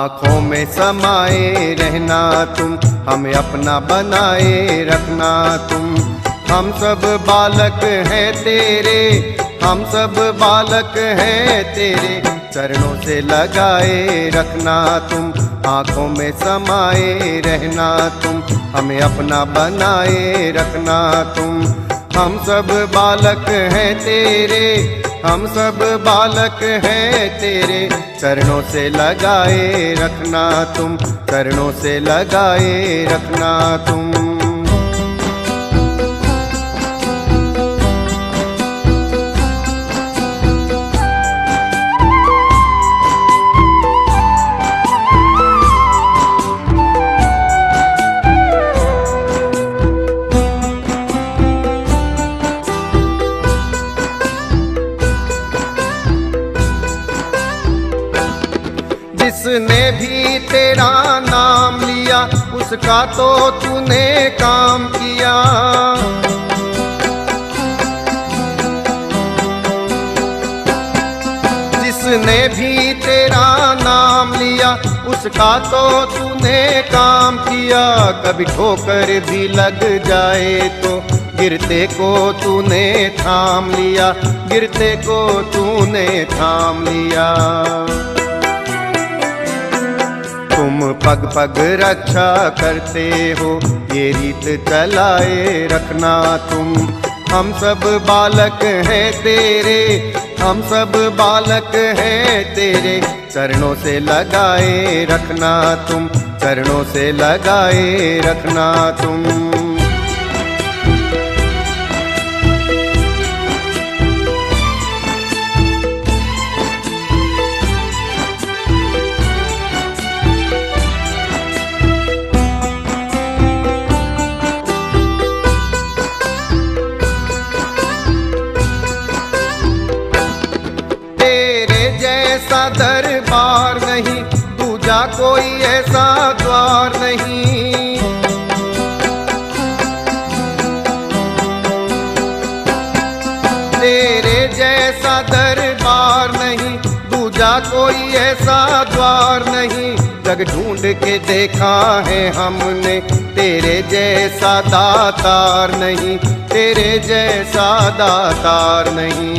आँखों में समाए रहना तुम, हमें अपना बनाए रखना तुम। हम सब बालक हैं तेरे, हम सब बालक हैं तेरे, चरणों से लगाए रखना तुम। आँखों में समाए रहना तुम, हमें अपना बनाए रखना तुम। हम सब बालक हैं तेरे, हम सब बालक हैं तेरे, चरणों से लगाए रखना तुम, चरणों से लगाए रखना तुम। जिसने भी तेरा नाम लिया उसका तो तूने काम किया। जिसने भी तेरा नाम लिया उसका तो तूने काम किया। कभी ठोकर भी लग जाए तो गिरते को तूने थाम लिया, गिरते को तूने थाम लिया। तुम पग पग रक्षा करते हो, ये रीत चलाए रखना तुम। हम सब बालक हैं तेरे, हम सब बालक हैं तेरे, चरणों से लगाए रखना तुम, चरणों से लगाए रखना तुम। दरबार नहीं, दूजा कोई ऐसा द्वार नहीं। तेरे जैसा दरबार नहीं, दूजा कोई ऐसा द्वार नहीं। जग ढूंढ के देखा है हमने, तेरे जैसा दातार नहीं, तेरे जैसा दातार नहीं।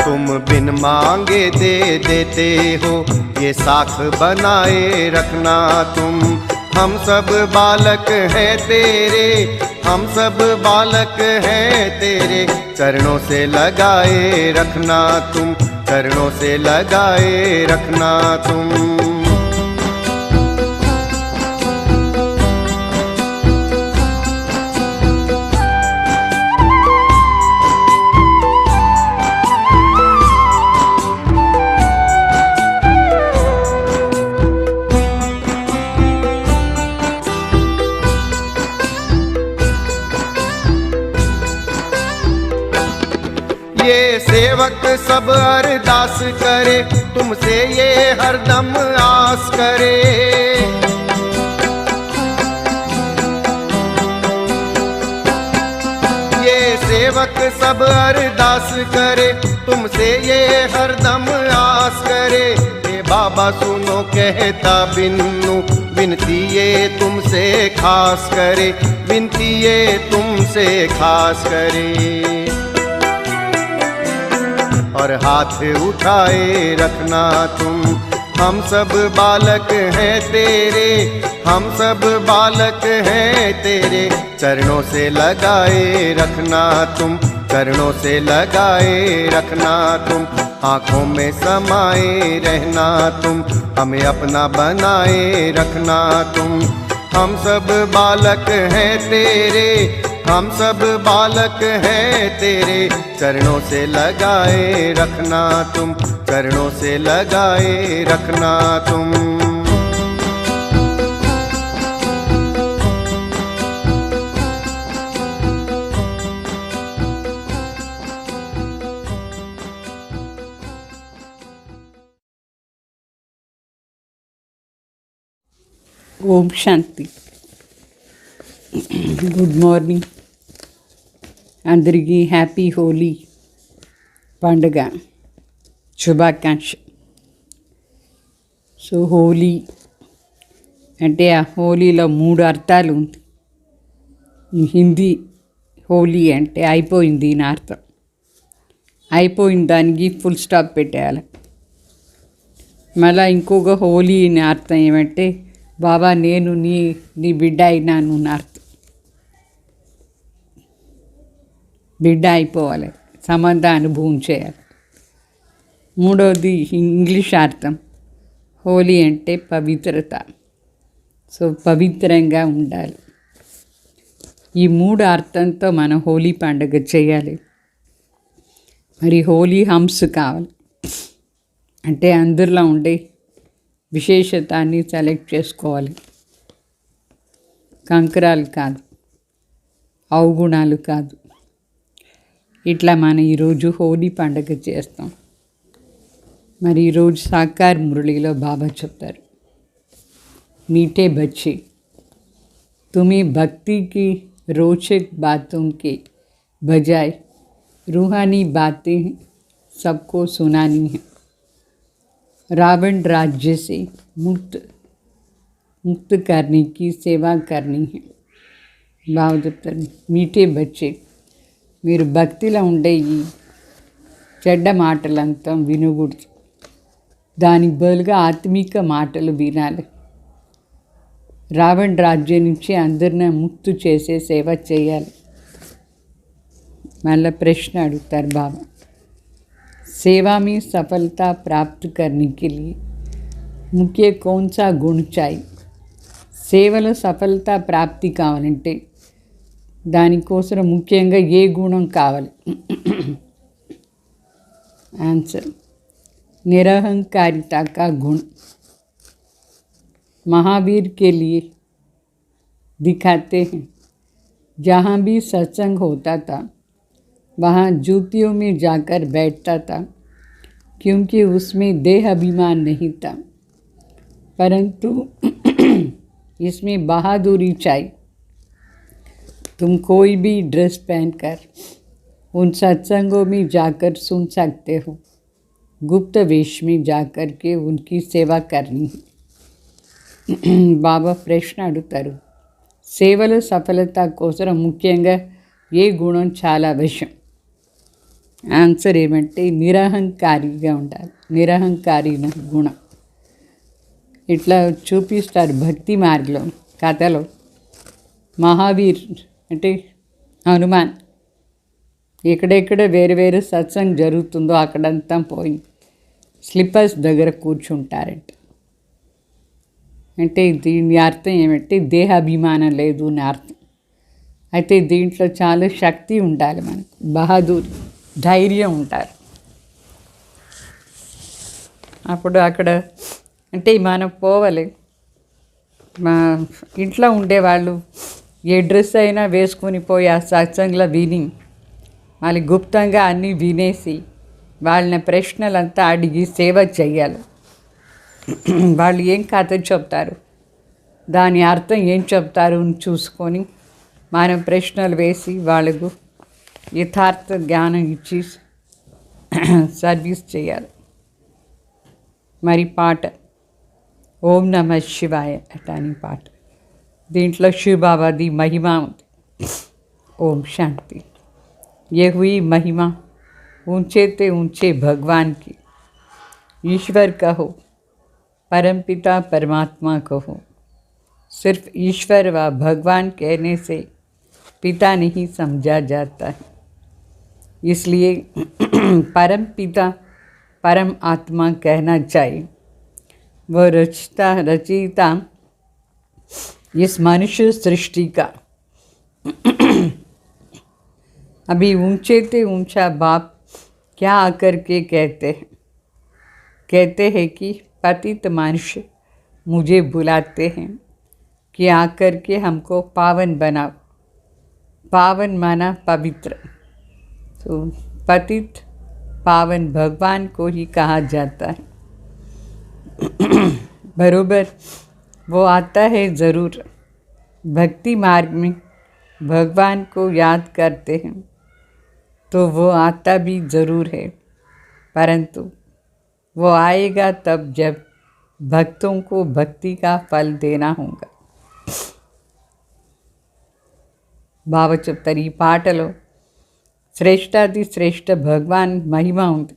तुम बिन मांगे दे देते हो, ये साख बनाए रखना तुम। हम सब बालक हैं तेरे, हम सब बालक हैं तेरे, चरणों से लगाए रखना तुम, चरणों से लगाए रखना तुम। ये सेवक सब अरदास करे, तुमसे ये हरदम आस करे। ये सेवक सब अरदास करे, तुमसे ये हरदम आस करे। ये बाबा सुनो कहता बिन्नू, विनती ये तुमसे खास करे, विनती ये तुमसे खास करे। और हाथ उठाए रखना तुम, हम सब बालक हैं तेरे, हम सब बालक हैं तेरे, चरणों से लगाए रखना तुम, चरणों से लगाए रखना तुम। आँखों में समाए रहना तुम, हमें अपना बनाए रखना तुम। हम सब बालक हैं तेरे, हम सब बालक हैं तेरे, चरणों से लगाए रखना तुम, चरणों से लगाए रखना तुम। ఓం శాంతి. గుడ్ మార్నింగ్ అందరికీ. హ్యాపీ హోలీ పండుగ శుభాకాంక్ష. సో హోలీ అంటే ఆ హోలీలో 3 అర్థాలు ఉంది. హిందీ హోలీ అంటే అయిపోయింది అని అర్థం. అయిపోయిన దానికి ఫుల్ స్టాప్ పెట్టేయాలి. మళ్ళీ ఇంకొక హోలీ అని అర్థం ఏమంటే బాబా నేను నీ బిడ్డ అయినాను అని అర్థం. బిడ్డ అయిపోవాలి, సంబంధ అనుభవం చేయాలి. మూడవది ఇంగ్లీష్ అర్థం. హోలీ అంటే పవిత్రత. సో పవిత్రంగా ఉండాలి. ఈ 3 అర్థంతో మనం హోలీ పండుగ చేయాలి. మరి హోలీ హంస్ కావాలి అంటే అందరిలో ఉండే విశేషతాన్ని సెలెక్ట్ చేసుకోవాలి. కంకరాలు కాదు, అవగుణాలు కాదు. ఇట్లా మనం ఈరోజు హోలీ పండుగ చేస్తాం. మరి ఈరోజు సాకార్ మురళిలో బాబా చెప్తారు, मीठे बच्चे तुम्हें भक्ति की रोचक बातों के बजाय रूहानी बातें सबको सुनानी है. रावण राज्य से मुक्त करने की सेवा करनी है. బాబా చెప్తారు, మీఠే బచ్చే మీరు భక్తిలో ఉండే ఈ చెడ్డ మాటలంతా వినకూడదు. దానికి బదులుగా ఆత్మిక మాటలు వినాలి. రావణ్ రాజ్యం నుంచి అందరిని ముక్తు చేసే సేవ చేయాలి. మళ్ళీ ప్రశ్న అడుగుతారు బాబా, सेवा में सफलता प्राप्त करने के लिए मुख्य कौन सा गुण चाहिए? సేవలో సఫలత ప్రాప్తి కావాలంటే దానికోసం ముఖ్యంగా ఏ గుణం కావాలి? आंसर निरहंकारिता का गुण. महावीर के लिए दिखाते हैं, जहाँ भी सत्संग होता था वहाँ जूतियों में जाकर बैठता था, क्योंकि उसमें देह अभिमान नहीं था, परंतु इसमें बहादुरी चाहिए. तुम कोई भी ड्रेस पहनकर उन सत्संगों में जाकर सुन सकते हो. गुप्त वेश में जाकर के उनकी सेवा करनी है. బాబా ప్రశ్న అడుగుతారు, సేవలో సఫలత కోసం ముఖ్యంగా ఏ గుణం చాలా అవసరం? ఆన్సర్ ఏమంటే నిరహంకారిగా ఉండాలి. నిరహంకారి గుణం ఇట్లా చూపిస్తారు భక్తి మార్గంలో. కథలో మహావీర్ అంటే హనుమాన్ ఎక్కడెక్కడ వేరు వేరు సత్సంగ్ జరుగుతుందో అక్కడంతా పోయి స్లిప్పర్స్ దగ్గర కూర్చుంటారంట. అంటే దీని అర్థం ఏమంటే దేహాభిమానం లేదు అని అర్థం. అయితే దీంట్లో చాలా శక్తి ఉండాలి, మనకు బహదూర్ ధైర్యం ఉంటారు. అప్పుడు అక్కడ అంటే మనం పోవాలి. మా ఇంట్లో ఉండేవాళ్ళు ఏ డ్రెస్ అయినా వేసుకొని పోయి ఆ సత్సంగంలో విని మళ్ళీ గుప్తంగా అన్నీ వినేసి వాళ్ళని ప్రశ్నలంతా అడిగి సేవ చెయ్యాలి. వాళ్ళు ఏం కథ చెప్తారు, దాని అర్థం ఏం చెప్తారు అని చూసుకొని మనం ప్రశ్నలు వేసి వాళ్ళకు యథార్థ జ్ఞానం ఇచ్చి సర్వీస్ చేయాలి. మరి పాట ఓం నమ శివాయ అటాని పాట, దీంట్లో శివబాబాది మహిమ ఉంది. ఓం శాంతి. ये हुई महिमा ऊंचे ते ऊंचे भगवान की. ईश्वर कहो, परमपिता परमात्मा कहो. सिर्फ ईश्वर व भगवान कहने से पिता नहीं समझा जाता है. इसलिए परम पिता परम आत्मा कहना चाहिए. वह रचयिता इस मनुष्य सृष्टि का. अभी ऊंचे ते ऊंचा बाप क्या आकर के कहते हैं कि पतित मनुष्य मुझे बुलाते हैं कि आकर के हमको पावन बनाओ. पावन माना पवित्र. तो पतित पावन भगवान को ही कहा जाता है. बरोबर वो आता है ज़रूर. भक्ति मार्ग में भगवान को याद करते हैं तो वो आता भी ज़रूर है, परंतु वो आएगा तब जब भक्तों को भक्ति का फल देना होगा. బాబా చెప్తారు ఈ పాటలో శ్రేష్టాది శ్రేష్ఠ భగవాన్ మహిమ ఉంది.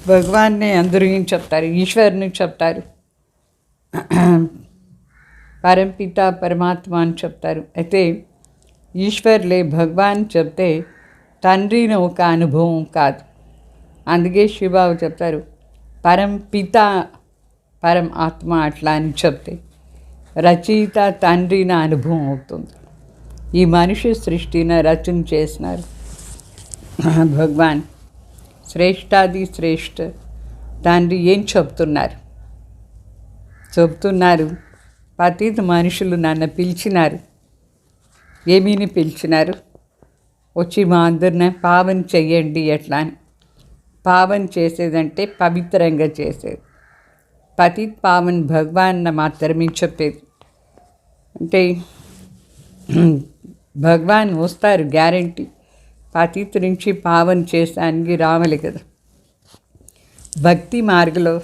భగవాన్ని అందరూ ఏం చెప్తారు, ఈశ్వరుని చెప్తారు, పరంపిత పరమాత్మ అని చెప్తారు. అయితే ఈశ్వర్లే భగవాన్ చెప్తే తండ్రిని ఒక అనుభవం కాదు. అందుకే శివబాబు చెప్తారు పరంపిత పరం ఆత్మ అట్లా అని చెప్తే రచయిత తండ్రిన అనుభవం అవుతుంది. ఈ మనిషి సృష్టిని రచన చేసినారు భగవాన్. శ్రేష్టాది శ్రేష్ఠ తండ్రి ఏం చెప్తున్నారు, పతిత మనుషులు నన్ను పిలిచినారు. ఏమీని పిలిచినారు, వచ్చి మా అందరిని పావన చెయ్యండి. ఎట్లా అని పావన చేసేదంటే పవిత్రంగా చేసేది. పతిత్ పావన్ భగవాన్ మాత్రమే చెప్పేది. అంటే భగవాన్ వస్తారు గ్యారంటీ, పతిత్ నుంచి పావన చేసానికి రావాలి కదా. భక్తి మార్గంలో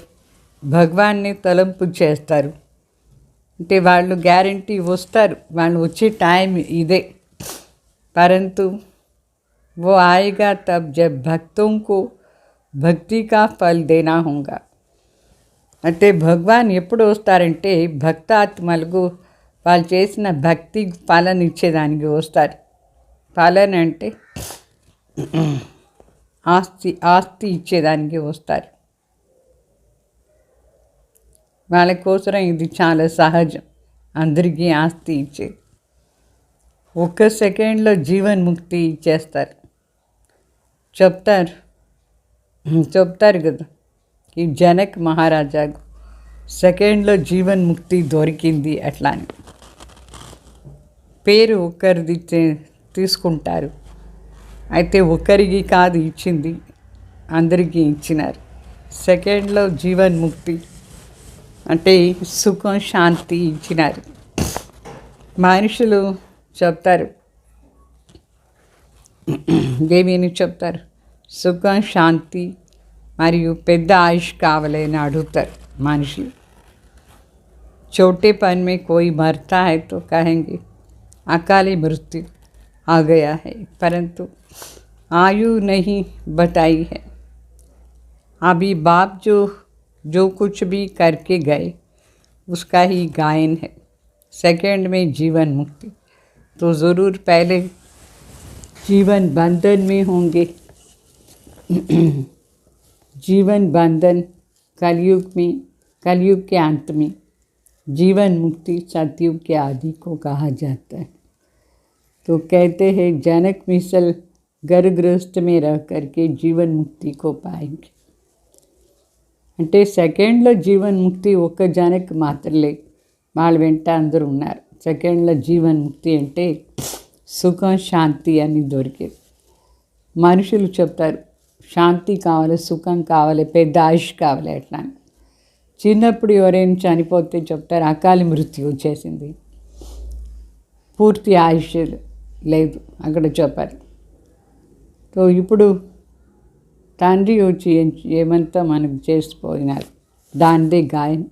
భగవాన్ని తలంపు చేస్తారు అంటే వాళ్ళు గ్యారంటీ వస్తారు, వాళ్ళు వచ్చే టైం ఇదే. परंतु वो आएगा तब जब भक्तों को భక్తి కా ఫల్ దేనా హోగా. అంటే భగవాన్ ఎప్పుడు వస్తారంటే భక్తాత్మలకు వాళ్ళు చేసిన భక్తి ఫలం ఇచ్చేదానికి వస్తారు. ఫలం అంటే ఆస్తి ఇచ్చేదానికి వస్తారు. వాళ్ళ కోసం ఇది చాలా సహజం, అందరికీ ఆస్తి ఇచ్చేది. ఒక్క సెకండ్లో జీవన్ముక్తి ఇచ్చేస్తారు. చెప్తారు కదా ఈ జనక్ మహారాజాకు సెకండ్లో జీవన్ముక్తి దొరికింది అట్లా అని. పేరు ఒకరిది తీసుకుంటారు, అయితే ఒకరికి కాదు ఇచ్చింది, అందరికీ ఇచ్చినారు. సెకండ్లో జీవన్ముక్తి అంటే సుఖం శాంతి ఇచ్చినారు. మనుషులు చెప్తారు, ఏమేమి చెప్తారు, సుఖం శాంతి మరియు పెద్ద ఆయుష్ కావాలని అడుగుతారు మనుషులు. छोटे पन में कोई मरता है तो कहेंगे अकाली मृत्यु आ गया है, परंतु आयु नहीं बताई है. अभी बाप जो कुछ भी करके गए उसका ही गायन है. सेकंड में जीवन मुक्ति तो ज़रूर पहले जीवन बंधन में होंगे. जीवन बंधन कलयुग के अंत में, जीवन मुक्ति सतयुग के आदि को कहा जाता है. तो कहते हैं जनक मिसल गर्भगृहस्थ में रह करके जीवन मुक्ति को पाएंगे. అంటే సెకండ్లో జీవన్ ముక్తి ఒక్క జనక్ మాత్రలే, వాళ్ళ వెంట అందరూ ఉన్నారు. సెకండ్లో జీవన్ ముక్తి అంటే సుఖం శాంతి అని దొరికేది. మనుషులు చెప్తారు శాంతి కావాలి, సుఖం కావాలి, పెద్ద ఆయుష్ కావాలి అట్లా. చిన్నప్పుడు ఎవరైనా చనిపోతే చెప్తారు అకాలి మృత్యు వచ్చేసింది, పూర్తి ఆయుష్ లేదు అక్కడ చెప్పారు. సో ఇప్పుడు తండ్రి వచ్చి ఏమంతా మనకు చేసిపోయినారు, దానిదే గాయం.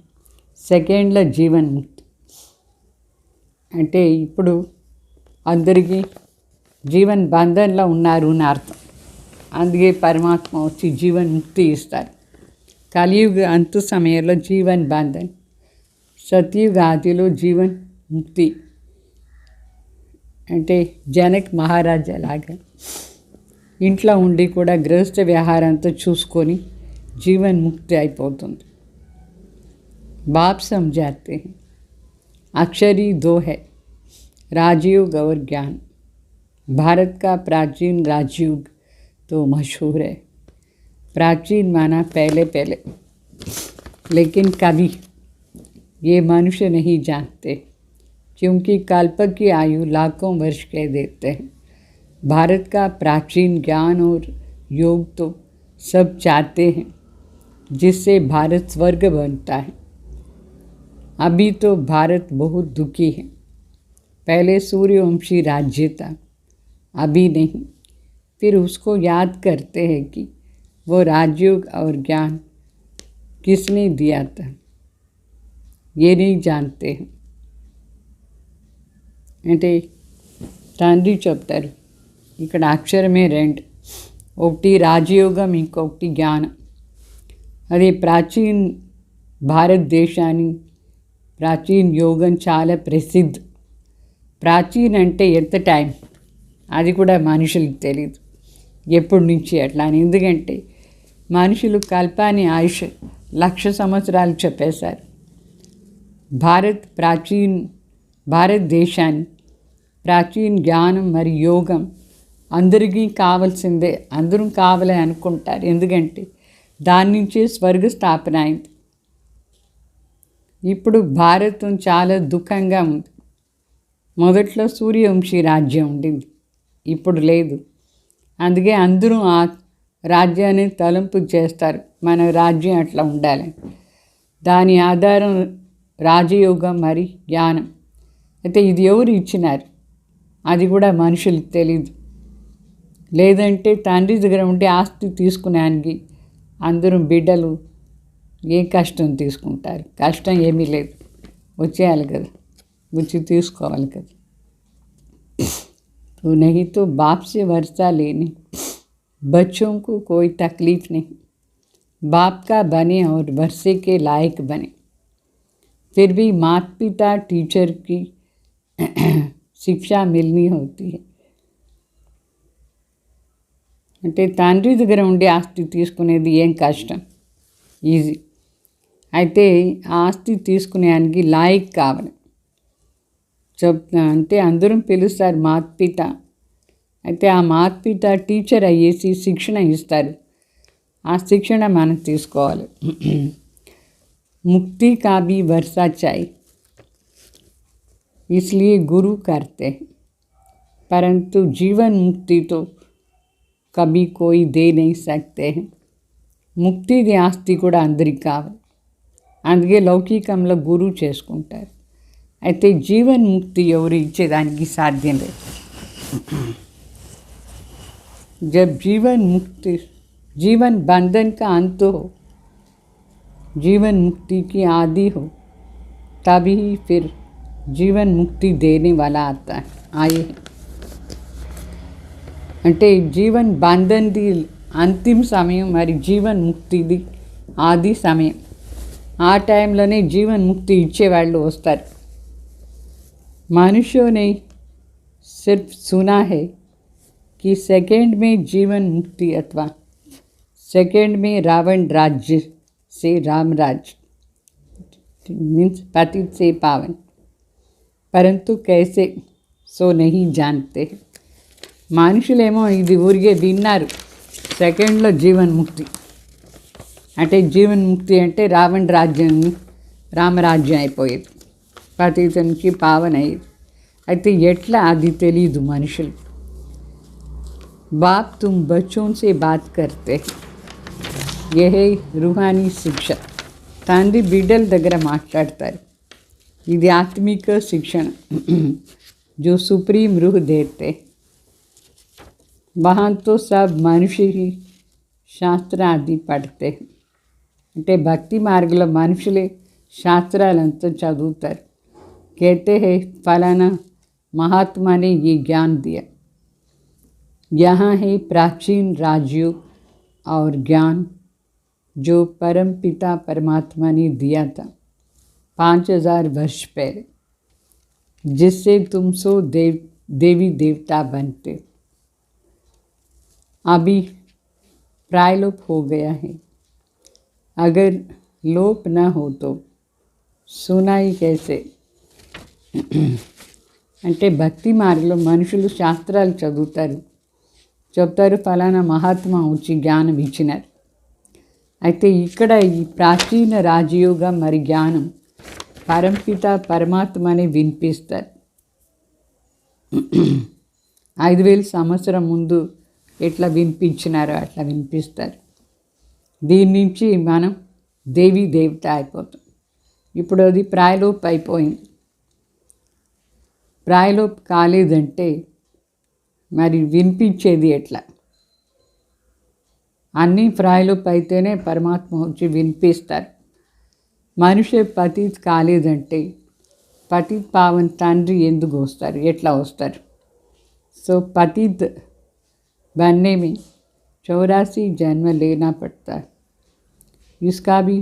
సెకండ్లో జీవన్ ముక్తి అంటే ఇప్పుడు అందరికీ జీవన్ బంధంలో ఉన్నారు అని అర్థం. అందుకే పరమాత్మ వచ్చి జీవన్ ముక్తి ఇస్తారు. కలియుగ అంతు సమయంలో జీవన్ బంధన్, సత్యుగ ఆదిలో జీవన్ ముక్తి. అంటే జనక్ మహారాజా లాగా ఇంట్లో ఉండి కూడా గృహస్థ వ్యవహారంతో చూసుకొని జీవన్ ముక్తి అయిపోతుంది. బాప్ समझाते हैं अक्षरी दो है, राजयोग और ज्ञान. भारत का प्राचीन राजयुग तो मशहूर है. प्राचीन माना पहले, लेकिन कभी ये मनुष्य नहीं जानते क्योंकि कल्प की आयु लाखों वर्ष कह देते हैं. भारत का प्राचीन ज्ञान और योग तो सब चाहते हैं जिससे भारत स्वर्ग बनता है. अभी तो भारत बहुत दुखी है. पहले सूर्यवंशी राज्य था, अभी नहीं. फिर उसको याद करते हैं कि वो राजयोग और ज्ञान किसने दिया था ये नहीं जानते हैं. అంటే తండ్రి చెప్తారు ఇక్కడ అక్షరమే రెండు, ఒకటి రాజయోగం, ఇంకొకటి జ్ఞానం. అదే ప్రాచీన భారతదేశాన్ని ప్రాచీన యోగం చాలా ప్రసిద్ధి. ప్రాచీన అంటే ఎంత టైం అది కూడా మనుషులకు తెలియదు ఎప్పటి నుంచి అట్లా అని. ఎందుకంటే మనుషులు కల్పాని ఆయుష్ 1,00,000 సంవత్సరాలు చెప్పేశారు. భారతదేశాన్ని ప్రాచీన జ్ఞానం మరియు యోగం అందరికీ కావాల్సిందే, అందరూ కావాలి అనుకుంటారు. ఎందుకంటే దాని నుంచే స్వర్గ స్థాపన అయింది. ఇప్పుడు భారతం చాలా దుఃఖంగా ఉంది. మొదట్లో సూర్యవంశీ రాజ్యం ఉండింది, ఇప్పుడు లేదు. అందుకే అందరూ ఆ రాజ్యాన్ని తలంపు చేస్తారు, మన రాజ్యం అట్లా ఉండాలని. దాని ఆధారం రాజయోగం మరి జ్ఞానం. అయితే ఇది ఎవరు ఇచ్చినారు అది కూడా మనుషులకు తెలియదు. లేదంటే తండ్రి దగ్గర ఉండే ఆస్తి తీసుకునేనికి అందరూ బిడ్డలు ఏ కష్టం తీసుకుంటారు? కష్టం ఏమీ లేదు, వచ్చేయాలి కదా, వచ్చి తీసుకోవాలి కదా. तो नहीं तो बाप से वर्षा लेने बच्चों को कोई तकलीफ़ नहीं. बाप का बने और वर्षे के लायक बने. फिर भी माता पिता टीचर की शिक्षा मिलनी होती है. అంటే తండ్రి దగ్గర ఉండే ఆస్తి తీసుకునేది ఏం కష్టం, ఈజీ. అయితే ఆ ఆస్తి తీసుకునేదానికి లాయక్ కావాలి. అంటే అందరం పిలుస్తారు మాతపిత. అయితే ఆ మాతపిత టీచర్ అయ్యేసి శిక్షణ ఇస్తారు, ఆ శిక్షణ మనం తీసుకోవాలి. मुक्ति का भी वर्षा चाहिए, इसलिए गुरु करते हैं. परंतु जीवन मुक्ति तो कभी कोई दे नहीं सकते हैं. ముక్తిది ఆస్తి కూడా అందరికి కావాలి, అందుకే లౌకికంలో గురువు చేసుకుంటారు. అయితే జీవన్ ముక్తి ఎవరు ఇచ్చేదానికి సాధ్యం లేదు. जब जीवन बंधन का अंत हो, जीवन मुक्ति की आदि हो, तभी फिर जीवन मुक्ति देने वाला आता है आए. అంటే జీవన్ బంధన్ది అంతిమ సమయం, మరి జీవన్ ముక్తిది ఆది సమయం. ఆ టైంలోనే జీవన్ ముక్తి ఇచ్చేవాళ్ళు వస్తారు. मनुष्यों ने सिर्फ सुना है कि सेकंड में जीवन मुक्ति अथवा सेकंड में रावण राज्य से राम राज्य मीन्स पतित से पावन, परंतु कैसे सो नहीं जानते. మనుషులేమో ఇది ఊరికే విన్నారు, సెకండ్లో జీవన్ముక్తి అంటే జీవన్ముక్తి అంటే రావణ రాజ్యం రామరాజ్యం అయిపోయేది, పతితనికి పావన అయ్యేది. అయితే ఎట్లా అది తెలీదు మనుషులు. బాప్ తుమ్ బచ్చోं से बात करते, యహే రూహానీ శిక్ష. తండ్రి బిడ్డల దగ్గర మాట్లాడతారు, ఇది ఆత్మిక శిక్షణ. जो सुप्रीम रूह देते, वहाँ तो सब मनुष्य ही शास्त्र आदि पढ़ते. అంటే భక్తి మార్గంలో మనుషులే శాస్త్రాలంతా చదువుతారు. कहते हैं फलाना महात्मा ने ये ज्ञान दिया. यहाँ है प्राचीन राजयोग और ज्ञान जो परम पिता परमात्मा ने दिया था 5000 वर्ष पहले, जिससे तुम सो देवी देवता बनते. अभी प्रायलोप हो गया है, अगर लोप न हो तो सुनाई कैसे. అంటే భక్తి మార్గంలో మనుషులు శాస్త్రాలు చెప్తారు ఫలానా మహాత్మా వచ్చి జ్ఞానం ఇచ్చినారు. అయితే ఇక్కడ ఈ ప్రాచీన రాజయోగం మరి జ్ఞానం పరంపిత పరమాత్మని వినిపిస్తారు. 5000 సంవత్సరం ముందు ఎట్లా వినిపించినారో అట్లా వినిపిస్తారు. దీని నుంచి మనం దేవీ దేవత అయిపోతాం. ఇప్పుడు అది ప్రాయలోప్ అయిపోయింది. ప్రాయలోప్ కాలేదంటే మరి వినిపించేది ఎట్లా? అన్ని ఫ్రాయిలు అయితేనే పరమాత్మ వచ్చి వినిపిస్తారు. మనిషి పతిత్ కాలేదంటే పతిత్ పావన్ తండ్రి ఎందుకు వస్తారు, ఎట్లా వస్తారు? సో पतित बनने में 84 जन्म लेना पड़ता है. इसका भी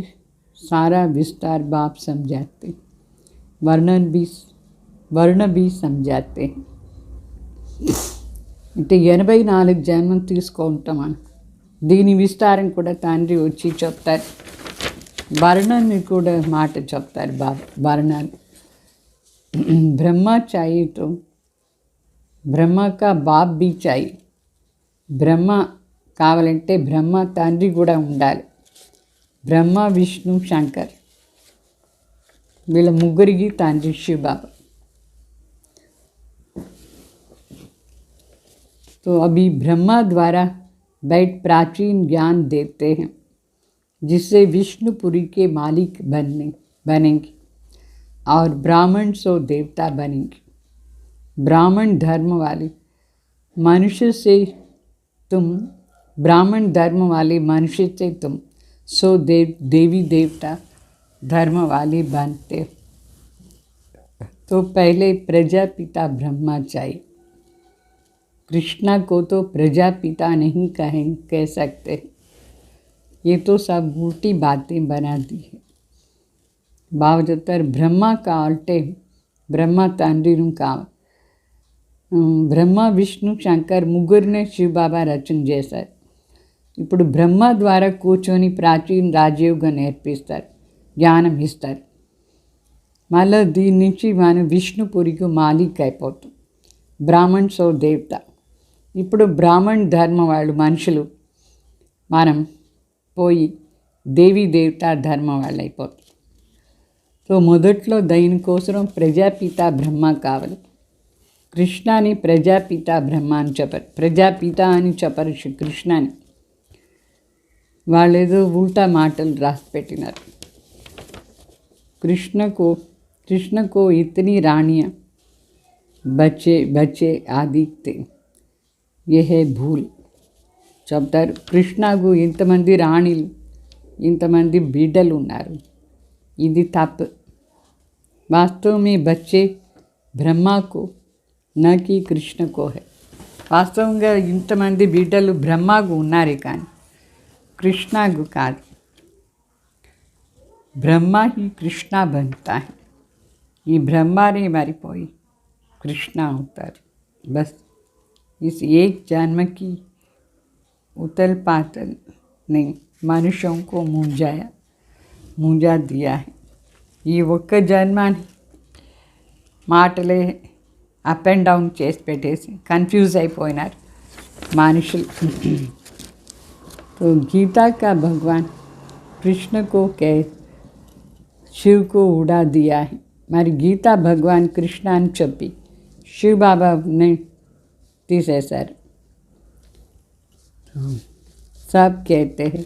सारा विस्तार बाप समझाते, वर्ण भी समझाते हैं. అంటే 84 జన్మం తీసుకుంటాం మనం. దీని విస్తారం కూడా తండ్రి వచ్చి చెప్తారు. వర్ణాన్ని కూడా మాట చెప్తారు బాబా. వర్ణాన్ని బ్రహ్మ चाहिए तो బ్రహ్మ కా బాప్ भी चाहिए. బ్రహ్మ కావాలంటే బ్రహ్మ తండ్రి కూడా ఉండాలి. బ్రహ్మ విష్ణు శంకర్ వీళ్ళ ముగ్గురికి తండ్రి శివ బాబా. तो अभी ब्रह्मा द्वारा बैठ प्राचीन ज्ञान देते हैं जिससे विष्णुपुरी के मालिक बनेंगे और ब्राह्मण सो देवता बनेंगे. ब्राह्मण धर्म वाले मनुष्य से तुम, ब्राह्मण धर्म वाले मनुष्य से तुम सो देवी देवता धर्म वाले बनते. तो पहले प्रजापिता ब्रह्मा चाहिए. कृष्णा को तो प्रजापिता नहीं कह सकते. ये तो सब उल्टी बातें बना दी है. బావజత్తారు బ్రహ్మ కావాలంటే బ్రహ్మ తండ్రిను కావాలి. బ్రహ్మ విష్ణు శంకర్ ముగ్గురినే శివబాబా రచన చేశారు. ఇప్పుడు బ్రహ్మ ద్వారా కూర్చొని ప్రాచీన రాజయోగం నేర్పిస్తారు, జ్ఞానం ఇస్తారు. మళ్ళీ దీని నుంచి మనం విష్ణుపురికి మాలిక్ అయిపోతాం. బ్రాహ్మణ్ సో దేవత. ఇప్పుడు బ్రాహ్మణ్ ధర్మం వాళ్ళు మనుషులు మనం పోయి దేవీ దేవత ధర్మం వాళ్ళు అయిపోతాం. సో మొదట్లో దీనికోసం ప్రజాపిత బ్రహ్మ కావాలి. కృష్ణాని ప్రజాపిత బ్రహ్మ అని చెప్పరు, ప్రజాపిత అని చెప్పరు కృష్ణాని. వాళ్ళు ఏదో ఉల్టా మాటలు రాసి పెట్టినారు. కృష్ణకో ఇతని రాణియా బచ్చే ఆదిత్తే ఏ హే భూల్ చెప్తారు. కృష్ణకు ఇంతమంది రాణిలు, ఇంతమంది బిడ్డలు ఉన్నారు, ఇది తప్పు. वास्तव में बच्चे ब्रह्मा को न कि कृष्ण को है. వాస్తవంగా ఇంతమంది బిడ్డలు బ్రహ్మకు ఉన్నారు కానీ కృష్ణకు కాదు. ब्रह्मा ही कृष्णा बनता है. ఈ బ్రహ్మానే మారిపోయి कृष्ण అవుతారు. बस इस एक जन्म की उथल पाथल ने मनुष्यों को मूंझा दिया है. ఈ ఒక్క జన్మాన్ని మాటలే అప్ అండ్ డౌన్ చేసి పెట్టేసి కన్ఫ్యూజ్ అయిపోయినారు మనుషులు. तो गीता का भगवान कृष्ण को कह शिव को उड़ा दिया है. మరి గీతా భగవాన్ కృష్ణ అని చెప్పి శివ బాబాని తీసేశారు. सब कहते हैं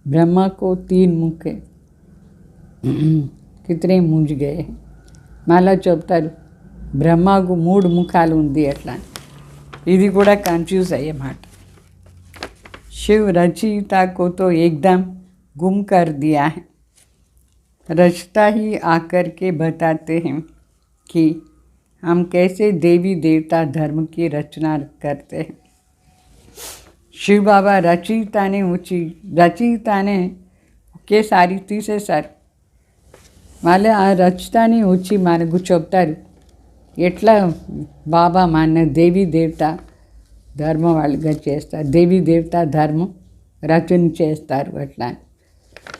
ब्रह्मा को 3 मुख है, कितने मुंझ गए. మళ్ళా చెప్తారు బ్రహ్మకు 3 ముఖాలు ఉంది ఎట్లా. ఇది కూడా కన్ఫ్యూజ్ అయ్యే మాట. शिव रचयिता को तो एकदम गुम कर दिया है. रचता ही आकर के बताते हैं कि हम कैसे देवी देवता धर्म की रचना करते हैं. शिव बाबा रचयिताने ఒకేసారి తీసేశారు. మళ్ళీ ఆ రచయితని వచ్చి మనకు చెప్తారు ఎట్లా బాబా మన దేవీ దేవత ధర్మం వాళ్ళుగా చేస్తారు, దేవీ దేవత ధర్మం రచన చేస్తారు. అట్లా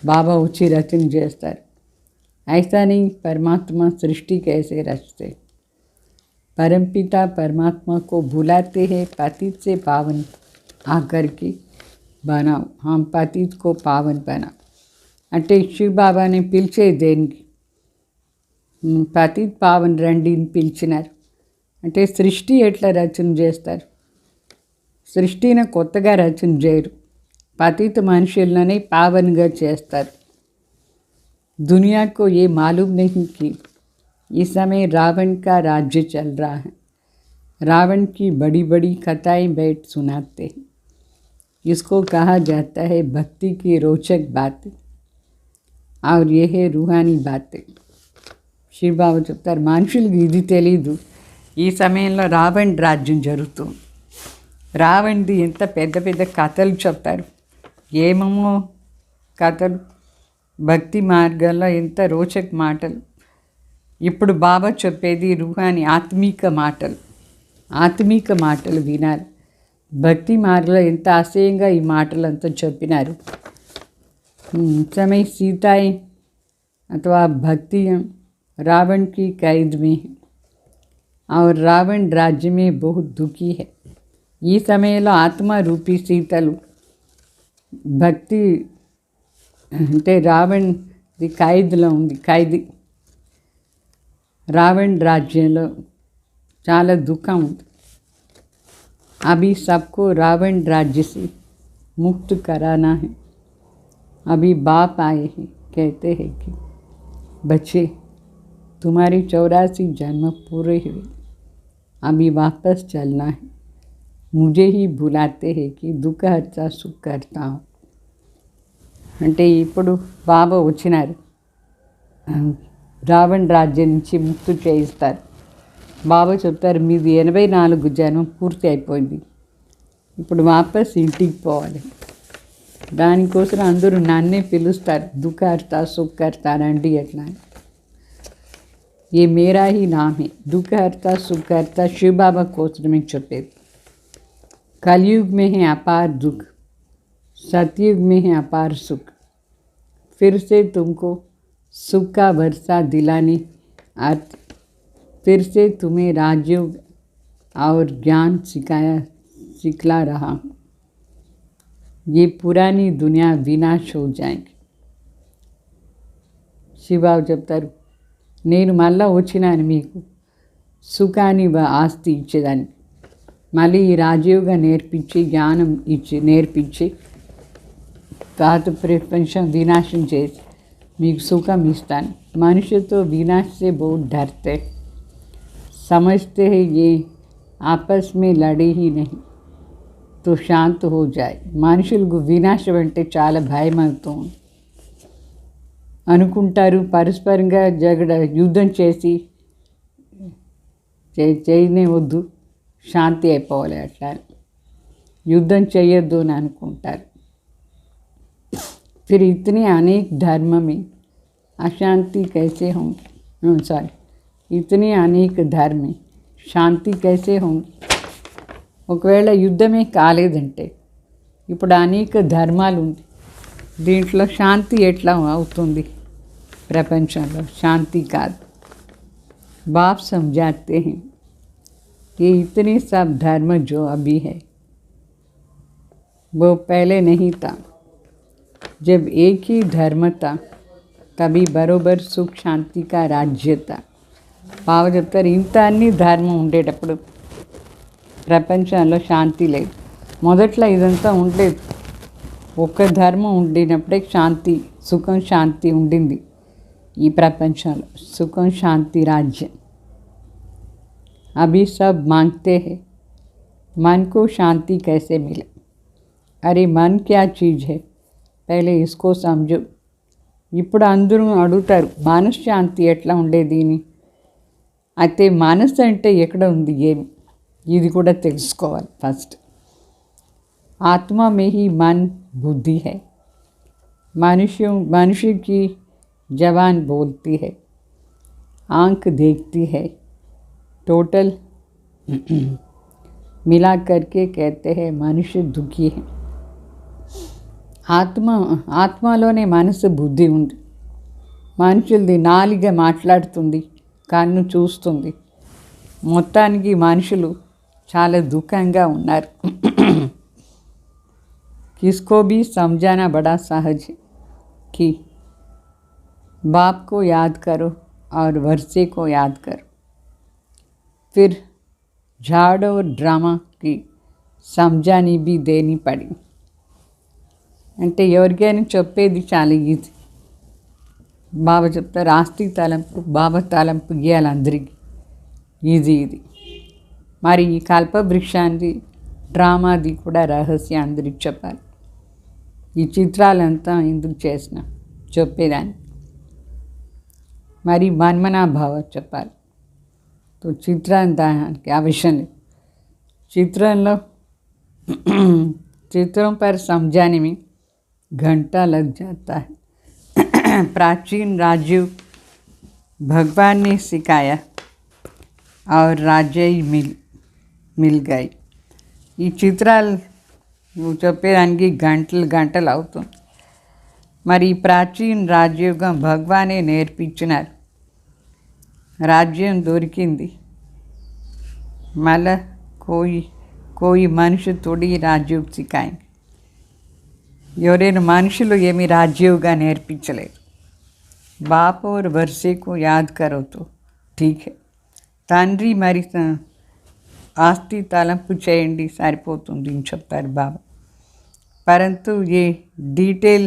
బాబా వచ్చి రచన చేస్తారు. ऐसा नहीं परमात्मा सृष्टि कैसे रचते. परमपिता परमात्मा को बुलाते हैं पतित से पावन आकर के बनाओ, हम पतित को पावन बनाओ. అంటే శివ బాబాని పిలిచే దేనికి పతిత్ పావన్ రండిని పిలిచినారు. అంటే సృష్టి ఎట్లా రచన చేస్తారు, సృష్టిని కొత్తగా రచన చేయరు, పతిత్ మనుషులనే పావన్గా చేస్తారు. दुनिया को ये मालूम नहीं कि इस समय रावण का राज्य चल रहा है. रावण की बड़ी बड़ी कथाएं बैठ सुनाते हैं. इसको कहा जाता है भक्ति की रोचक बातें, और ये है रूहानी बातें. శివబాబు చెప్తారు మనుషులకు ఇది తెలీదు. ఈ సమయంలో రావణ్ రాజ్యం జరుగుతుంది. రావణ్ది ఎంత పెద్ద పెద్ద కథలు చెప్తారు, ఏమేమో కథలు, భక్తి మార్గాల్లో ఎంత రోచక మాటలు. ఇప్పుడు బాబా చెప్పేది రూహాని ఆత్మీక మాటలు వినాలి. భక్తి మార్గంలో ఎంత ఆశయంగా ఈ మాటలంతా చెప్పినారు. समय सीताएं अथवा भक्ति रावण की कैद में है और रावण राज्य में बहुत दुखी है. ఈ సమయంలో ఆత్మ రూపీ సీతలు భక్తి అంటే రావణ్ది ఖైదులో ఉంది. రావణ్ రాజ్యంలో చాలా దుఃఖం ఉంది. अभी सबको रावण राज्य से मुक्त कराना है. अभी बाप आए हैं, कहते हैं कि बच्चे तुम्हारे 84 जन्म पूरे हुए, अभी वापस चलना है. मुझे ही बुलाते हैं कि दुख हरता सुख करता हूँ. అంటే ఇప్పుడు బాబా వచ్చినారు, రావణ్ రాజ్యం నుంచి ముక్తి చేయిస్తారు. బాబా చెప్తారు మీది 84 జన్మం పూర్తి అయిపోయింది, ఇప్పుడు వాపస్ ఇంటికి పోవాలి. దానికోసం అందరూ నన్నే పిలుస్తారు, దుఃఖహర్త సుఖకర్త రండి ఎట్లా. ఏ మేరా హీ నామ్ హే, దుఃఖహర్త సుఖకర్త శివ బాబా కోసమే చెప్పేది. कलयुग में है अपार दुख, सतयुग में है अपार सुख. फिर से तुमको सुख का वर्षा दिलाने अर्थ फिर से तुम्हें राजयोग और ज्ञान सिखला रहा हूँ. ये पुरानी दुनिया विनाश हो जाएगी. శివబాబు చెప్తారు నేను మళ్ళా వచ్చినాను మీకు సుఖాన్ని ఆస్తి ఇచ్చేదాన్ని. మళ్ళీ ఈ రాజయోగా నేర్పించి జ్ఞానం నేర్పించి పాత ప్రపంచం వినాశం చేసి మీకు సుఖం ఇస్తాను. మనుషులతో వినాश से बहुत डरते, समझते हैं ये आपस में लड़े ही नहीं तो शांत हो जाए. మనుషులకు వినాశం అంటే చాలా భయం అవుతుంది అనుకుంటారు. పరస్పరంగా యుద్ధం చేసి చేయనే వద్దు, శాంతి అయిపోవాలి. అట్లా యుద్ధం చేయొద్దు అని అనుకుంటారు. फिर इतने अनेक धर्म में अशांति कैसे होंगी, इतने अनेक धर्म में శాంతి कैसे होंगी. ఒకవేళ యుద్ధమే కాలేదంటే ఇప్పుడు అనేక ధర్మాలు ఉంది, దీంట్లో శాంతి ఎట్లా అవుతుంది? ప్రపంచంలో శాంతి కాదు. बाप समझाते हैं ये इतने सब धर्म जो अभी है वो पहले नहीं था. जब एक ही धर्म था तभी बरोबर सुख शांति का राज्य था. బాబా చెప్తారు ఇంత అన్ని ధర్మం ఉండేటప్పుడు ప్రపంచంలో శాంతి లేదు. మొదట్లో ఇదంతా ఉండలేదు. ఒక్క ధర్మం ఉండినప్పుడే శాంతి, సుఖం, శాంతి ఉండింది ఈ ప్రపంచంలో. సుఖం శాంతి राज्य. अभी सब मांगते हैं मन को शांति कैसे मिले. अरे मन क्या चीज़ है, पहले इसको समझो. ఇప్పుడు అందరూ అడుగుతారు మనశ్శాంతి ఎట్లా ఉండేది అని. అయితే మనసు అంటే ఎక్కడ ఉంది, ఏమి, ఇది కూడా తెలుసుకోవాలి ఫస్ట్. आत्मा में ही मन बुद्धि है. मनुष्य की जबान बोलती है, आँख देखती है, टोटल मिला करके कहते हैं मनुष्य दुखी है. ఆత్మలోనే మనసు బుద్ధి ఉంది. మనుషులది నాలుక మాట్లాడుతుంది, కన్ను చూస్తుంది. మొత్తానికి మనుషులు చాలా దుఃఖంగా ఉన్నారు. किसको भी समझाना बड़ा सहज है कि बाप को याद करो और वर्षे को याद करो. फिर झाड़ और ड्रामा की समझानी भी देनी पड़ी. అంటే ఎవరికైనా చెప్పేది చాలా ఈజీ. బాబా చెప్తారు ఆస్తి తలంపు, బాబా తలంపు గీయాలి అందరికీ, ఈజీ ఇది. మరి ఈ కల్పవృక్షాన్ని డ్రామాది కూడా రహస్యం అందరికి చెప్పాలి. ఈ చిత్రాలంతా ఎందుకు చేసిన చెప్పేదాన్ని. మరి మన్మనాభావ చెప్పాలి. तो चित्रांताనికి आवश्यक नहीं. चित्रों चित्रों पर समझाने में घंटा लग जाता है. प्राचीन राजू भगवान ने सिखाया और राज्य ही मिल गई. ఈ చిత్రాలు చెప్పేదానికి గంటలు గంటలు అవుతుంది. మరి ప్రాచీన రాజయోగం భగవానే నేర్పించినారు. రాజ్యం దొరికింది. మళ్ళా కోయి మనిషి తోడి రాజ్యోగ సికాయింగ్. ఎవరైనా మనుషులు ఏమి రాజ్యోగా నేర్పించలేదు. బాప్ और वर्षे को याद करो तो ठीक है. తండ్రి మరి ఆస్తి తలంపు చేయండి సరిపోతుంది అని చెప్తారు బాబా. परंतु ये डिटेल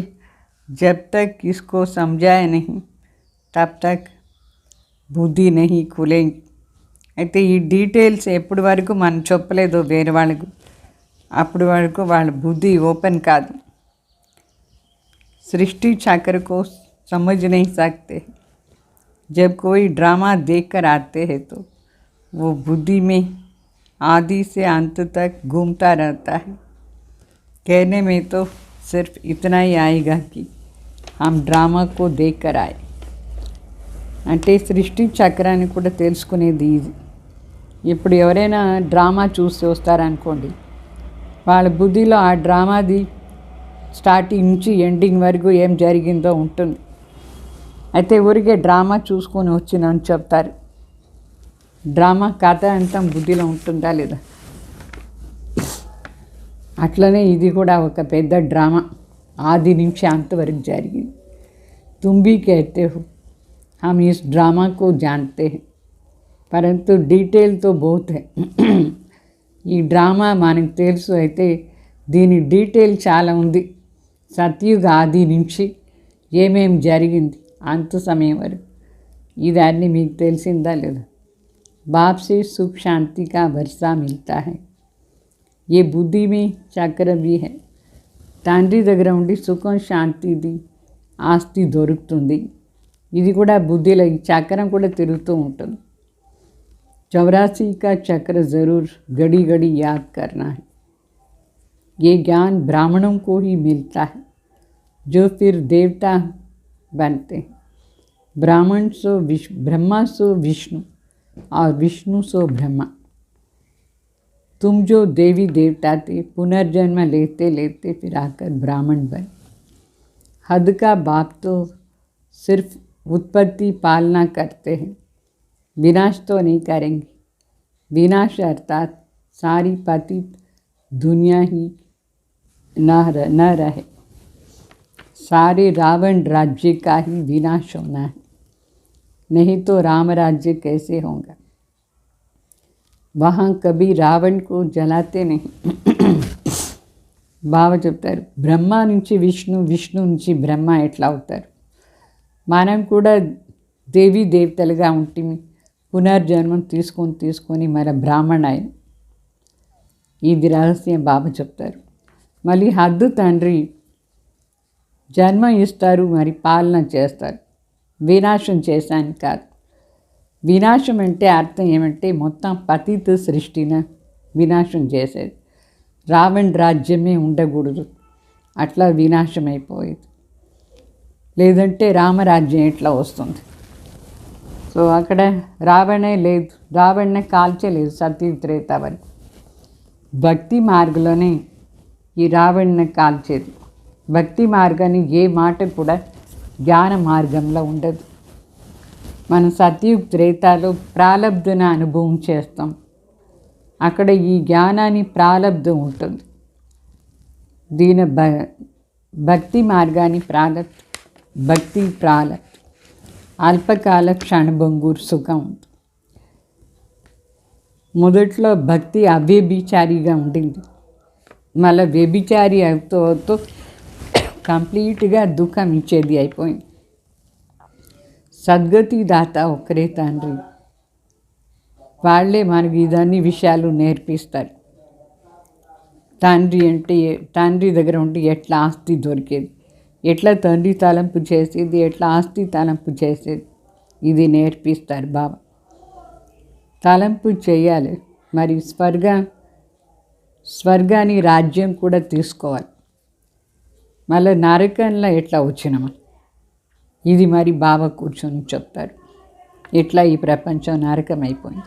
जब तक इसको समझाए नहीं तब तक బుద్ధి नहीं खुलेंगी. అయితే ఈ డీటెయిల్స్ ఎప్పటి వరకు మనం చెప్పలేదో వేరే వాళ్ళకు అప్పటి వరకు వాళ్ళ బుద్ధి ఓపెన్ కాదు. सृष्टि चक्र को समझ नहीं सकते. जब कोई ड्रामा देखकर आते हैं तो वो बुद्धि में आदि से अंत तक घूमता रहता है. कहने में तो सिर्फ इतना ही आएगा कि हम ड्रामा को देख कर आए. అంటే సృష్టి చక్రాన్ని కూడా తెలుసుకునేది ఇది. ఇప్పుడు ఎవరైనా డ్రామా చూసి వస్తారనుకోండి, వాళ్ళ బుద్ధిలో ఆ డ్రామాది స్టార్టింగ్ నుంచి ఎండింగ్ వరకు ఏం జరిగిందో ఉంటుంది. అయితే ఊరికే డ్రామా చూసుకొని వచ్చిందని చెప్తారు. డ్రామా కథ అంతా బుద్ధిలో ఉంటుందా లేదా? అట్లనే ఇది కూడా ఒక పెద్ద డ్రామా ఆది నుంచి అంతవరకు జరిగింది. తుమ్ భీ कहते हो हम इस ड्रामा को जानते हैं परंतु डिटेल तो बहुत है. ఈ డ్రామా మనకు తెలుసు, అయితే దీని డీటెయిల్ చాలా ఉంది. సత్యుగ ఆది నుంచి ఏమేమి జరిగింది అంత సమయం వరకు ఇది అన్నీ మీకు తెలిసిందా లేదా? बाप से सुख शांति का वर्षा मिलता है. ये बुद्धि में चक्र भी है. తండ్రి దగ్గర ఉండి సుఖం శాంతిది ఆస్తి దొరుకుతుంది. ఇది కూడా బుద్ధిలో ఈ చక్రం కూడా తిరుగుతూ ఉంటుంది. 84 का चक्र ज़रूर घड़ी घड़ी याद करना है. ये ज्ञान ब्राह्मणों को ही मिलता है जो फिर देवता बनते हैं. ब्राह्मण सो ब्रह्मा सो विष्णु और विष्णु सो ब्रह्मा. तुम जो देवी देवता थे पुनर्जन्म लेते लेते फिर आकर ब्राह्मण बने. हद का बाप तो सिर्फ उत्पत्ति पालना करते हैं, विनाश तो नहीं करेंगे. विनाश अर्थात सारी पतित दुनिया ही न रहे. सारे रावण राज्य का ही विनाश होना है, नहीं तो राम राज्य कैसे होगा. वहाँ कभी रावण को जलाते नहीं. బాబా చెప్తారు, బ్రహ్మ నుంచి విష్ణు, విష్ణు నుంచి బ్రహ్మ ఎట్లా అవుతారు? మనం కూడా దేవీ దేవతలుగా ఉంటుంది. పునర్జన్మం తీసుకొని మన బ్రాహ్మణ ఆయన. ఇది రహస్యం బాబా చెప్తారు. మళ్ళీ హద్దు తండ్రి జన్మ ఇస్తారు, మరి పాలన చేస్తారు. వినాశం చేశాను కాదు. వినాశం అంటే అర్థం ఏమంటే మొత్తం పతిత సృష్టిని వినాశం చేసేది. రావణ్ రాజ్యమే ఉండకూడదు, అట్లా వినాశం అయిపోయేది. లేదంటే రామరాజ్యం ఎట్లా వస్తుంది? సో అక్కడ రావణే లేదు, రావణ్ణే కాల్చలేదు సత్యుగ త్రేత వరకు. భక్తి మార్గంలోనే ఈ రావణ్ణి కాల్చేది. భక్తి మార్గాన్ని ఏ మాట కూడా జ్ఞాన మార్గంలో ఉండదు. మనం సత్యుగ త్రేతాలో ప్రాలబ్ధన అనుభవం చేస్తాం. అక్కడ ఈ జ్ఞానాన్ని ప్రాలబ్ధం ఉంటుంది. దీని భక్తి మార్గాన్ని భక్తి ప్రాలబ్ధ అల్పకాల క్షణభంగూర్ సుఖం ఉంటుంది. మొదట్లో భక్తి అవ్యభిచారిగా ఉండింది. మళ్ళీ వ్యభిచారి అవుతూ కంప్లీట్గా దుఃఖం ఇచ్చేది అయిపోయింది. సద్గతి దాత ఒక్కరే తండ్రి. వాళ్ళే మనకి ఇదన్నీ విషయాలు నేర్పిస్తారు. తండ్రి దగ్గర ఉండి ఎట్లా ఆస్తి దొరికేది, ఎట్లా తండ్రి తలంపు చేసేది, ఎట్లా ఆస్తి తలంపు చేసేది, ఇది నేర్పిస్తారు బాబా. తలంపు చేయాలి, మరి స్వర్గాన్ని రాజ్యం కూడా తీసుకోవాలి. మళ్ళీ నరకంలో ఎట్లా వచ్చినామా, ఇది మరి బాబా కూర్చొని చెప్తారు. ఎట్లా ఈ ప్రపంచం నరకం అయిపోయింది.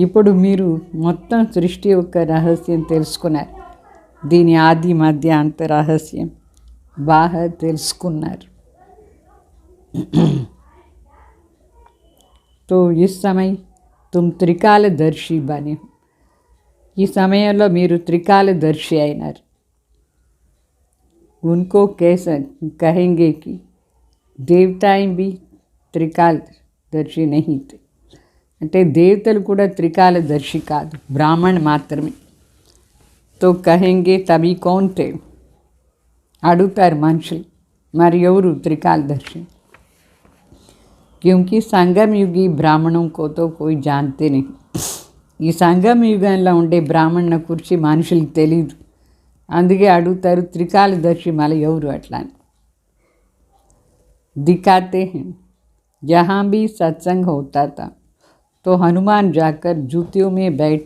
ఇప్పుడు మీరు మొత్తం సృష్టి యొక్క రహస్యం తెలుసుకున్నారు. దీని ఆది మధ్య అంత రహస్యం బాగా తెలుసుకున్నారు. तो इस समय तुम त्रिकालदर्शी बने हो. ఈ సమయంలో మీరు త్రికాలదర్శి అయినారు. उनको कैसे कहेंगे कि देवताएं भी त्रिकालदर्शी नहीं थे. అంటే దేవతలు కూడా త్రికాలదర్శి కాదు, బ్రాహ్మణ్ మాత్రమే. తో కహెంగే తभी कौन थे, అడుగుతారు మనుషులు, మరి ఎవరు త్రికాలదర్శి? क्योंकि संगम युगी ब्राह्मणों को तो कोई जानते नहीं. ఈ సంగమ యుగంలో ఉండే బ్రాహ్మణ గురించి మనుషులకు తెలీదు, అందుకే అడుగుతారు త్రికాలదర్శి మళ్ళీ ఎవరు అట్లా అని. दिखाते हैं जहाँ भी सत्संग होता था तो हनुमान जाकर जूतियों में बैठ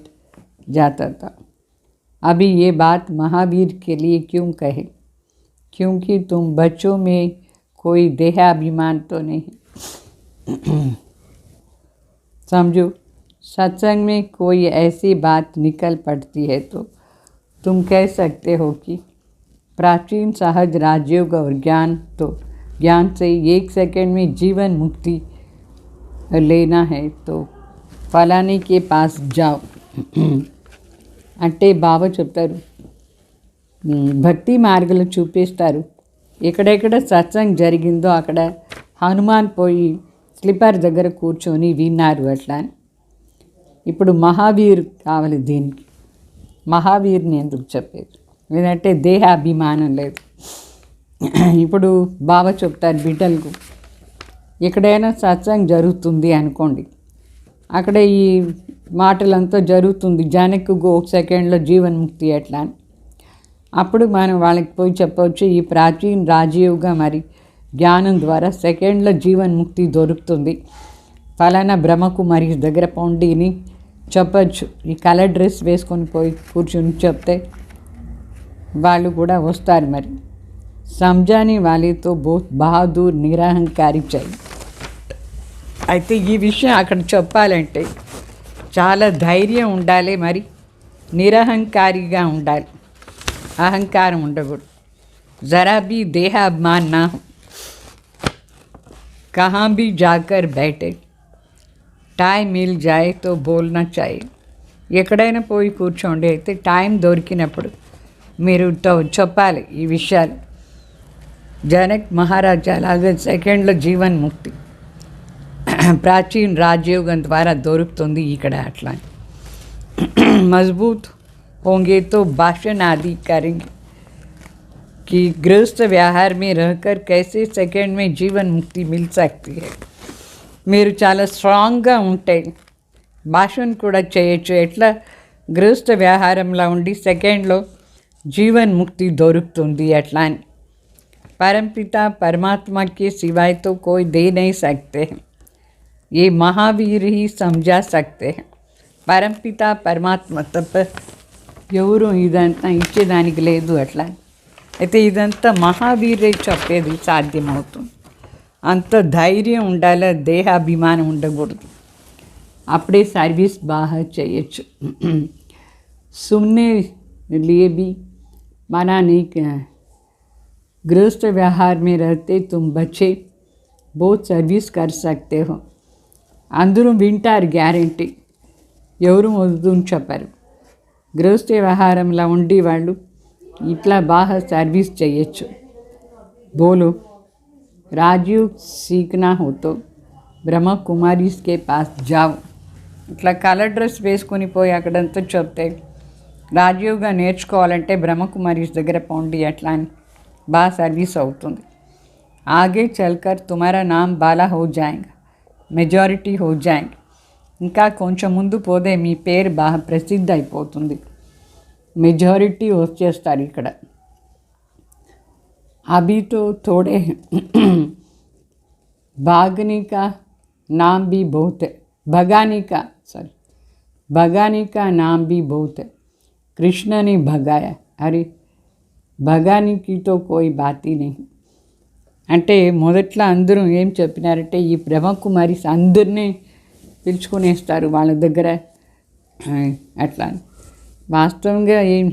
जाता था. अभी ये बात महावीर के लिए क्यों कहे, क्योंकि तुम बच्चों में कोई देहाभिमान तो नहीं. समझो, सत्संग में कोई ऐसी बात निकल पड़ती है तो तुम कह सकते हो कि प्राचीन सहज राजयोग और ज्ञान से 1 सेकंड में जीवन मुक्ति लेना है तो फलाने के पास जाओ. అంటే బాబా చెప్తారు, భక్తి మార్గంలో చూపిస్తారు. ఎక్కడెక్కడ సత్సంగ్ జరిగిందో అక్కడ హనుమాన్ పోయి స్లిప్పర్ దగ్గర కూర్చొని విన్నారు అట్లా అని. ఇప్పుడు మహావీర్ కావాలి దీనికి. మహావీర్ని ఎందుకు చెప్పేది, ఎందుకంటే దేహ అభిమానం లేదు. ఇప్పుడు బాబా చెప్తారు బిడ్డలకు, ఎక్కడైనా సత్సంగ్ జరుగుతుంది అనుకోండి, అక్కడ ఈ మాటలంతా జరుగుతుంది, జనకు 1 సెకండ్లో జీవన్ముక్తి ఎట్లా అని. అప్పుడు మనం వాళ్ళకి పోయి చెప్పవచ్చు, ఈ ప్రాచీన రాజయోగ మరి జ్ఞానం ద్వారా సెకండ్లో జీవన్ముక్తి దొరుకుతుంది, ఫలానా బ్రహ్మకుమారి దగ్గర పొండిని చెప్పచ్చు. ఈ కలర్ డ్రెస్ వేసుకొని పోయి కూర్చొని చెప్తే వాళ్ళు కూడా వస్తారు. మరి సంజాని వాళ్ళతో బహుత్ బహాదూర్ నిరహంకారి చాయి. అయితే ఈ విషయం అక్కడ చెప్పాలంటే చాలా ధైర్యం ఉండాలి, మరి నిరహంకారిగా ఉండాలి, అహంకారం ఉండకూడదు. జరా भी देह अभिमान ना हो, कहाँ भी जाकर बैठे, టైం మిల్ జాయ్ తో బోల్నా चाहिए. ఎక్కడైనా పోయి కూర్చోండి, అయితే టైం దొరికినప్పుడు మీరు చెప్పాలి ఈ విషయాలు. జనక్ మహారాజా అలాగే సెకండ్లో జీవన్ముక్తి ప్రాచీన రాజయోగం ద్వారా దొరుకుతుంది ఇక్కడ అట్లా. మజబూత్ होंगे तो भाषण आदि करेंगे कि गृहस्थ व्यवहार में रहकर कैसे सेकंड में जीवन मुक्ति मिल सकती है. మీరు చాలా స్ట్రాంగ్గా ఉంటే భాషణ కూడా చేయొచ్చు, ఎట్లా గృహస్థ వ్యవహారంలో ఉండి సెకండ్లో జీవన్ముక్తి దొరుకుతుంది అట్లా అని. परमपिता परमात्मा के सिवाय तो कोई दे नहीं सकते हैं, ये महावीर ही समझा सकते हैं. परमपिता परमात्మ తప్ప ఎవరు ఇదంతా ఇచ్చేదానికి లేదు అట్లా. అయితే ఇదంతా మహావీరే చెప్పేది సాధ్యమవుతుంది. అంత ధైర్యం ఉండాలి, దేహాభిమానం ఉండకూడదు, అప్పుడే సర్వీస్ బాగా చేయొచ్చు. सुनने लिए भी मना नहीं किया. गृहस्थ व्यवहार में रहते तुम बच्चे बहुत सर्विस कर सकते हो. అందరూ వింటారు గ్యారంటీ, ఎవరు వద్దని చెప్పారు. గృహస్థ వ్యవహారంలో ఉండి వాళ్ళు ఇట్లా బాగా సర్వీస్ చేయొచ్చు. బోలో రాజీవ్ సీఖనా హో తో బ్రహ్మ కుమారీస్ కే పాస్ జావ్. ఇట్లా కలర్ డ్రెస్ వేసుకొని పోయి అక్కడంతా చెప్తే రాజయోగా నేర్చుకోవాలంటే బ్రహ్మకుమారీస్ దగ్గర పోండి అట్లా అని బాగా సర్వీస్ అవుతుంది. ఆగే చల్కర్ తుమారా నామ్ బాలా హో జాయేగా, మెజారిటీ హో జాయేంగే. ఇంకా కొంచెం ముందు పోతే మీ పేరు బాగా ప్రసిద్ధి అయిపోతుంది. మెజారిటీ వచ్చేస్తారు ఇక్కడ. अभी तो थोड़े हैं भागने का नाम भी बहुत है, भगाने का नाम भी बहुत है. कृष्ण ने भगाया. अरे भगाने की तो कोई बात ही नहीं. అంటే మొదట్లో అందరూ ఏం చెప్పినారంటే ఈ బ్రహ్మకుమారిస్ అందరినీ పిలుచుకునేస్తారు వాళ్ళ దగ్గర అట్లా. వాస్తవంగా ఏం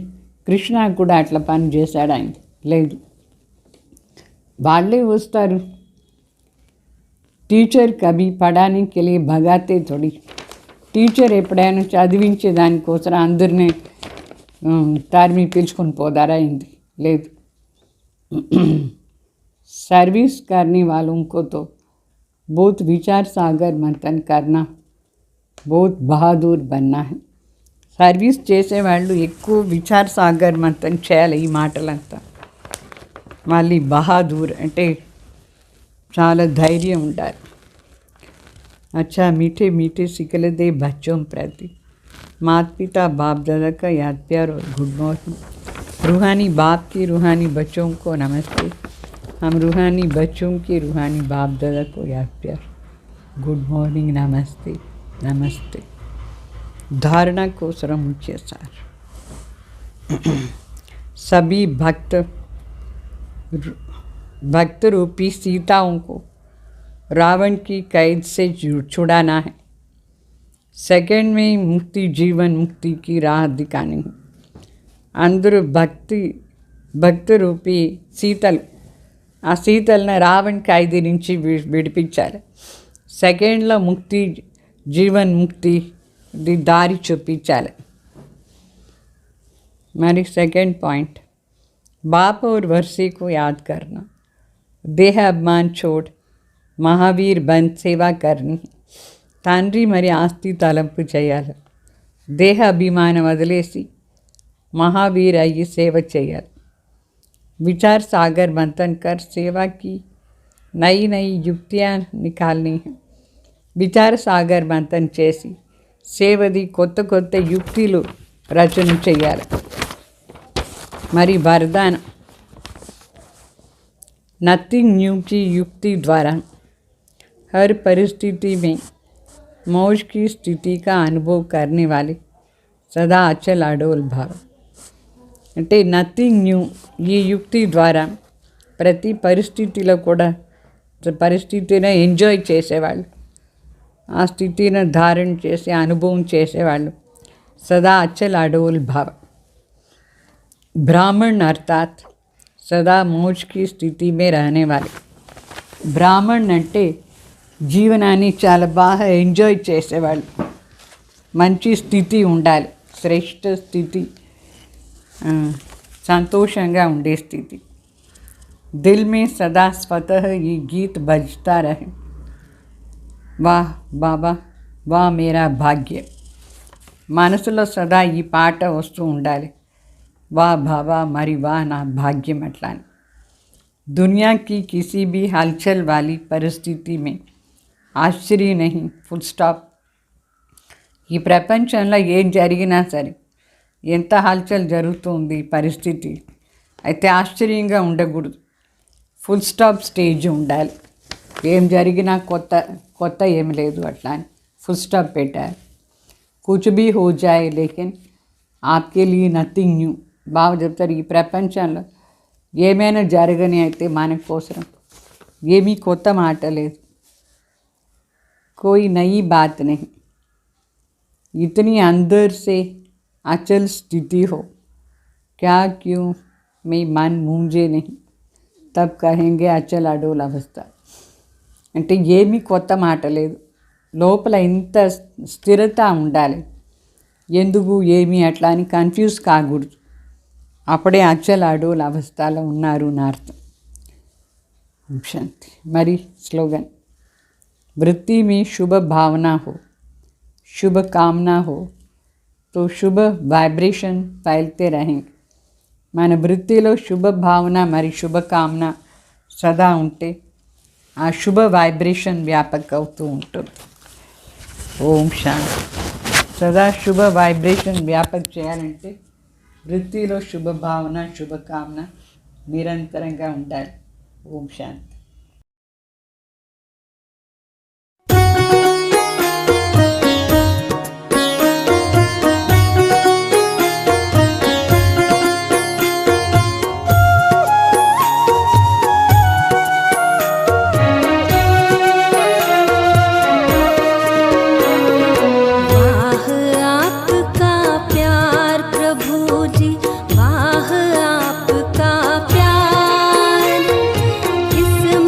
కృష్ణ కూడా అట్లా పని చేశాడు ఆయన? లేదు, వాళ్ళే వస్తారు. టీచర్ కभी పడానే के लिए भगाते थोड़ी. టీచర్ ఎప్పుడైనా చదివించే దానికోసం అందరినీ తారిమి పిలుచుకొని పోదారా అయింది? లేదు. सर्विस करने वालों को तो बहुत विचार सागर मंथन करना, बहुत बहादुर बनना है. సర్వీస్ చేసేవాళ్ళు ఎక్కువ విచార సాగర్ మంథన్ చేయాలి. ఈ మాటలంతా మళ్ళీ బహాదూర్ అంటే చాలా ధైర్యం ఉండాలి. अच्छा मीठे मीठे सिकले दे बच्चों प्रति माता पिता बाप दादा का याद प्यार और गुड मॉर्निंग. रूहानी बाप की रूहानी बच्चों को नमस्ते. हम रूहानी बच्चों की रूहानी बाप दादा को याद प्यार, गुड मॉर्निंग, नमस्ते नमस्ते. धारणा को श्रम मुख्य सार. सभी भक्त रूपी सीताओं को रावण की कैद से छुड़ाना है. सेकंड में मुक्ति, जीवन मुक्ति की राह दिखानी है. अंदर भक्त रूपी सीतल, ఆ సీతల్ని రావణ్ ఖైదీ నుంచి విడిపించాలి. సెకండ్లో ముక్తి, జీవన్ ముక్తి దారి చూపించాలి. మరి సెకండ్ పాయింట్, बाप और वर्षी को याद करना, देह अभिमान छोड़ महावीर बन सेवा करनी. తండ్రి మరి ఆస్తి తలంపు చేయాలి. దేహ అభిమానం వదిలేసి महावीर అయ్యి సేవ చేయాలి. विचार सागर मंथन कर सेवा की नई नई युक्तियाँ निकालनी है. विचार सागर मंथन చేసి సేవది కొత్త కొత్త యుక్తులు రచన చేయాలి. మరి वरदान, नथिंग न्यू की युक्ति द्वारा हर परिस्थिति में मौज की स्थिति का अनुभव करने वाले सदा अचल अडोल भाव. అంటే నథింగ్ న్యూ ఈ యుక్తి ద్వారా ప్రతి పరిస్థితిలో కూడా పరిస్థితిని ఎంజాయ్ చేసేవాళ్ళు, ఆ స్థితిని ధారణ చేసి అనుభవం చేసేవాళ్ళు సదా అచల్ అడోల్ భావ. బ్రాహ్మణ్ అర్థాత్ సదా మౌజ్ की స్థితి మే रहने वाले. బ్రాహ్మణ్ అంటే జీవనాన్ని చాలా బాగా ఎంజాయ్ చేసేవాళ్ళు, మంచి స్థితి ఉండాలి, శ్రేష్ఠ స్థితి, సంతోషంగా ఉండే స్థితి. దిల్ మే సదా స్వతః ఈ గీత్ బజ్తా రహే. వాహ్ బాబా వా మేరా భాగ్యం. మనసులో సదా ఈ పాట వస్తూ ఉండాలి, వా బాబా మరి వా నా భాగ్యం అట్లా అని. दुनिया की किसी भी हलचल वाली परिस्थिति में आश्चर्य नहीं, फुल स्टॉप. ఈ ప్రపంచంలో ఏం జరిగినా సరే, ఎంత హల్చల్ జరుగుతుంది పరిస్థితి, అయితే ఆశ్చర్యంగా ఉండకూడదు, ఫుల్ స్టాప్ స్టేజ్ ఉండాలి. ఏం జరిగినా కొత్త ఏమి లేదు అట్లా అని ఫుల్ స్టాప్ పెట్టారు. కుచ్ భీ హో జాయే లేకిన్ ఆప్కే లియే నథింగ్ న్యూ. బాగా చెప్తారు, ఈ ప్రపంచంలో ఏమైనా జరగని అయితే మన కోసం ఏమీ కొత్త మాట లేదు, कोई नई बात नहीं. इतनी अंदर से अचल स्थिति हो, क्या क्यों मैं मन मूंझे नहीं, तब कहेंगे अचल अडोल अवस्था. అంటే ఏమీ కొత్త మాట లేదు, లోపల ఇంత స్థిరత ఉండాలి, ఎందుకు ఏమి అట్లా అని కన్ఫ్యూజ్ కాకూడదు, అప్పుడే అచల్ అడోల్ అవస్థలో ఉన్నారు నా అర్థం. శాంతి. మరి స్లోగన్, वृत्ति में शुभ भावना हो, शुभ कामना हो तो शुभ वाइब्रेशन फैलते रहेंगे. మన వృత్తిలో శుభ భావన మరి శుభకామన సదా ఉంటే ఆ శుభ వైబ్రేషన్ వ్యాపక అవుతూ ఉంటుంది. ఓం శాంతి. సదా శుభ వైబ్రేషన్ వ్యాపక చేయాలంటే వృత్తిలో శుభ భావన శుభకామన నిరంతరంగా ఉండాలి. ఓం శాంతి. इस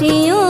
खुशियों